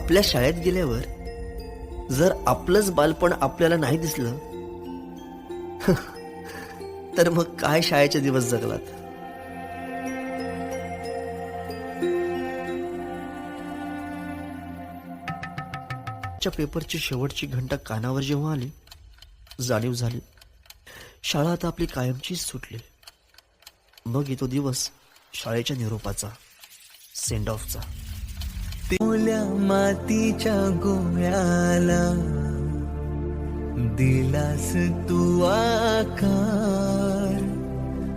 आपल्या शाळेत गेल्यावर जर आपलंच बालपण आपल्याला नाही दिसलं तर मग काय शाळेचे दिवस जगलात. पेपरची शेवटची घंटा कानावर जेव्हा आली, जाणीव झाली शाळा आता आपली कायमचीच सुटली. मग येतो दिवस शाळेच्या निरोपाचा, सेंड ऑफचा. ओल्या मातीच्या गोळ्याला दिलास तू आकार,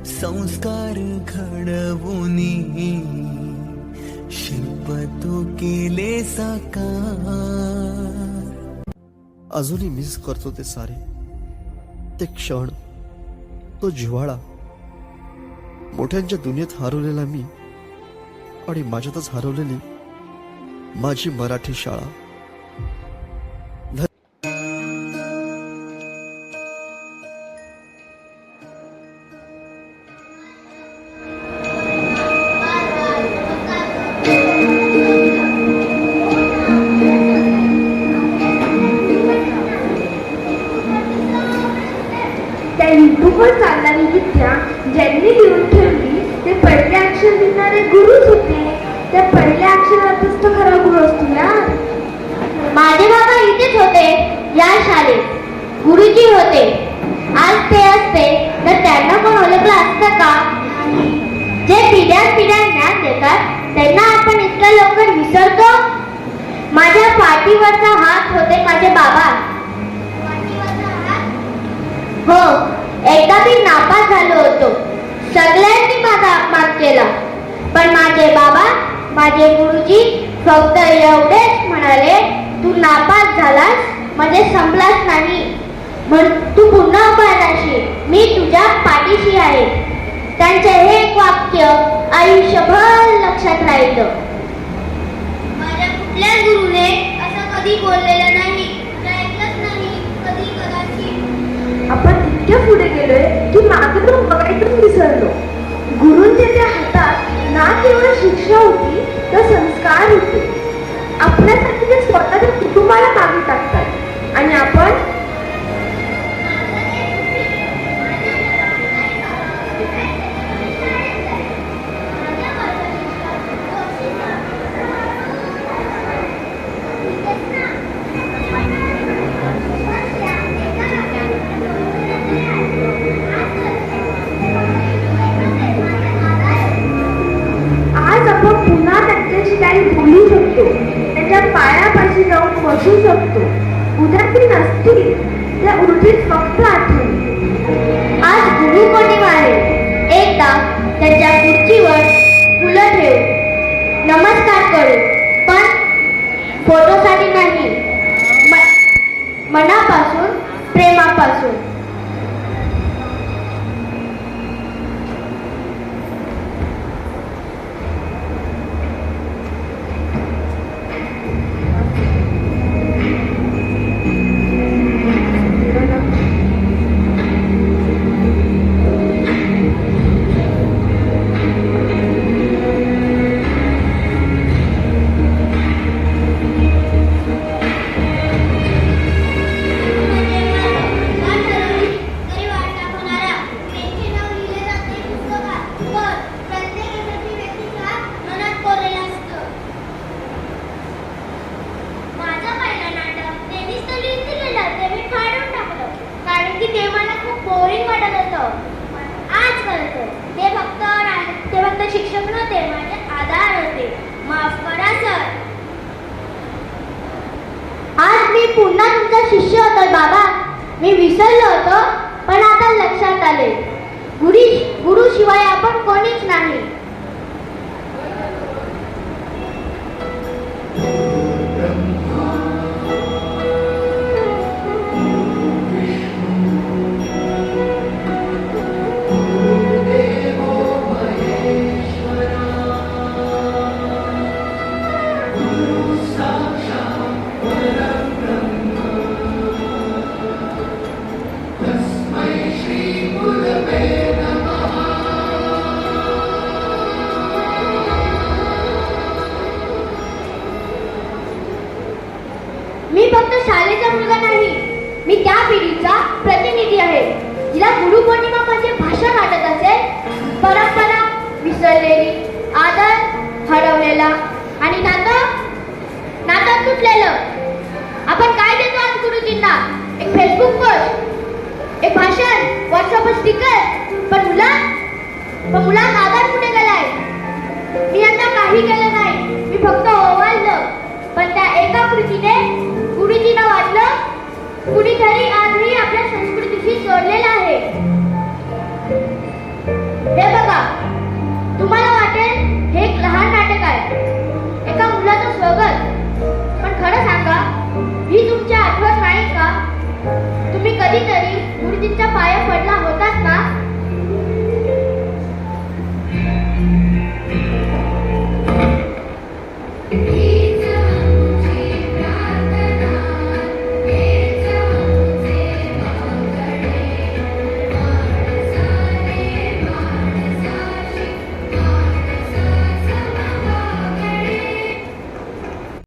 संस्कार घडवूनी शिल्प तू केले साकार. अजूनही मिस करतो ते सारे, ते क्षण, तो जिव्हाळा. मोठ्यांच्या दुनियेत हरवलेला मी आणि माझ्यातच हरवलेली माझी मराठी शाळा. त्या युट्यूबवर चालणारी विद्या ज्यांनी लिहून ठेवली ते पहिले अक्षर लिहिणारे गुरुच होते. त्या पहिल्या अक्षरातच तो खरा गुरु असतो यार. माझे बाबा इथेच होते, या शाळेत गुरुजी होते. आज ते असते तर त्यांना कोण ओळखलं असतं का? जे पिढ्यान पिढ्या ज्ञान देतात त्यांना आपण इतक्या लवकर विसरतो. माझ्या पाठीवरचा हात होते माझे बाबा. हो, एकदा मी नापास झालो होतो. सगळ्यांनी माझा अपमान केला, पण माझे बाबा, माझे गुरुजी फक्त एवढेच म्हणाले, तू नापास झालास म्हणजे संपलाच नाही, म्हणून तू पुन्हा उभा राहशील, मी तुझ्या पाठीशी आहे. त्यांचे हे एक वाक्य आयुष्यभर लक्षात राहिलं. माझ्या कुठल्याच गुरुने असं कधी बोललेलं नाही, ऐकलंच नाही कधी कदाचित. आपण इतक्या पुढे गेलोय की मागे पण बघायचं विसरलो. गुरूंच्या त्या हातात ना केवळ शिक्षा होती तर संस्कार होते. आपल्यासाठी ते स्वतःच्या कुटुंबाला मागे टाकतात आणि आपण पुन्हा त्यांच्याशी काही बोलू शकतो, त्यांच्या पायापाशी जाऊन बसू शकतो. उद्या ती नसतील त्या उलटीत फक्त आठवण. आज गुरु पौर्णिमा आहे. एकदा त्यांच्या खुर्चीवर फुलं ठेवू, नमस्कार करू, पण फोटोसाठी नाही, मनापासून, प्रेमापासून. ते फक्त शिक्षक नव्हते, माझे आधार होते. माफ करा सर. आज मी पुन्हा तुमचा शिष्य होतो बाबा. मी विसरलो होतो, पण आता लक्षात आले, गुरु शिवाय आपण कोणीच नाही. माझा मुलगा नाही. मी त्या पिढीचा प्रतिनिधी आहे जिला गुरुपौर्णिमा म्हणजे भाषा वाटत असेल. परंपरा विसरलेली, आदर हरवलेला आणि नातं तुटलेलं. आपण काय देतो आज गुरुजींना? एक फेसबुक पोस्ट, एक भाषण, व्हॉट्सअप स्टिकर. पण मुला आधार कुठे गेलाय? मी आता काही केलं नाही, मी फक्त ओवाळलं. पण त्या एका कृतीने गुरुजींना वाटलं कुणीतरी आजही आपल्या संस्कृतीशी जोडलेलं आहे. हे बघा, तुम्हाला वाटेल हे एक लहान नाटक आहे, एका मुलाचं स्वागत. पण खरं सांगा, ही तुमची आठवण नाही का? तुम्ही कधीतरी गुरुजींच्या पाया पडला